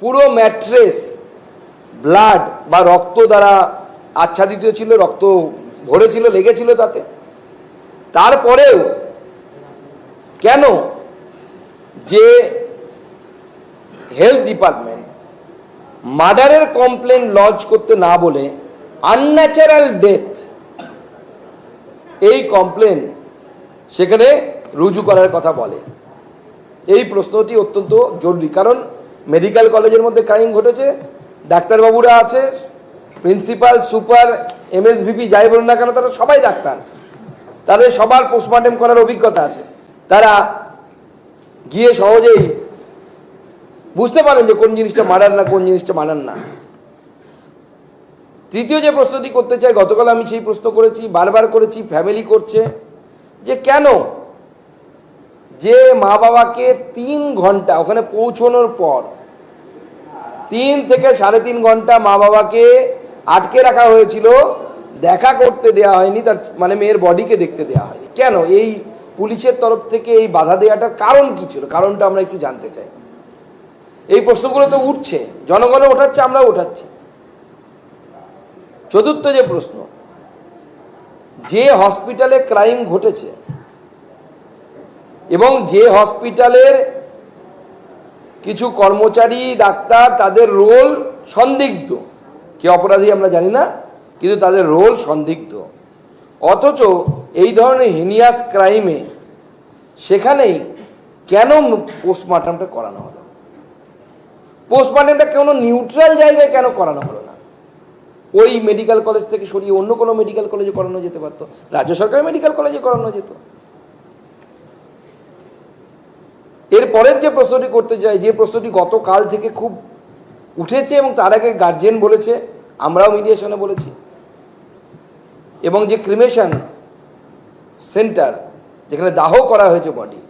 পুরো mattress blood বা রক্ত দ্বারা আচ্ছাদিত ছিল, রক্ত ভরেছিল, লেগেছিল তাতে। তারপরেও কেন যে হেলথ ডিপার্টমেন্ট মার্ডারের কমপ্লেন লজ করতে না বলে আনন্যাচারাল ডেথ এই কমপ্লেন সেখানে রুজু করার কথা বলে? এই প্রশ্নটি অত্যন্ত জরুরি, কারণ মেডিকেল কলেজের মধ্যে ক্রাইম ঘটেছে, ডাক্তারবাবুরা আছে, প্রিন্সিপাল, সুপার, এমএসভিপি যাই বলুন না কেন, তারা সবাই ডাক্তার, তাদের সবার পোস্টমর্টেম করার অভিজ্ঞতা আছে। তারা গিয়ে সহজেই বুঝতে পারেন যে কোন জিনিসটা মার্ডার না, কোন জিনিসটা মার্ডার না। তৃতীয় যে প্রশ্নটি করতে চাই, গতকাল আমি সেই প্রশ্ন করেছি, বারবার করেছি, ফ্যামিলি করছে, যে কেন যে মা বাবাকে 3 ঘন্টা ওখানে পৌঁছানোর পর 3 থেকে 3.5 ঘন্টা মা বাবাকে আটকে রাখা হয়েছিল, দেখা করতে দেওয়া হয়নি, তার মানে মেয়ের বডিকে দেখতে দেওয়া হয়নি কেন? এই পুলিশের তরফ থেকে এই বাধা দেওয়াটার কারণ কি ছিল? কারণটা আমরা একটু জানতে চাই। এই প্রশ্নগুলো তো উঠছে, জনগণও ওঠাচ্ছে, আমরাও ওঠাচ্ছি। চতুর্থ যে প্রশ্ন, যে হসপিটালে ক্রাইম ঘটেছে এবং যে হসপিটালের কিছু কর্মচারী, ডাক্তার, তাদের রোল সন্দিগ্ধ, কে অপরাধী আমরা জানি না, কিন্তু তাদের রোল সন্দিগ্ধ, অথচ এই ধরনের হিনিয়াস ক্রাইমে সেখানেই কেন পোস্টমর্টমটা করানো হলো? পোস্টমর্টমটা কোনো নিউট্রাল জায়গায় কেন করানো হলো না? ওই মেডিকেল কলেজ থেকে সরিয়ে অন্য কোনো মেডিকেল কলেজে করানো যেতে পারতো, রাজ্য সরকারি মেডিকেল কলেজে করানো যেত। এরপরের যে প্রশ্নটি করতে চাই, যে প্রশ্নটি গতকাল থেকে খুব উঠেছে এবং তার আগে গার্জেন বলেছে, আমরাও মিডিয়েশনে বলেছি, এবং যে ক্রিমেশন সেন্টার যেখানে দাহ করা হয়েছে বডি,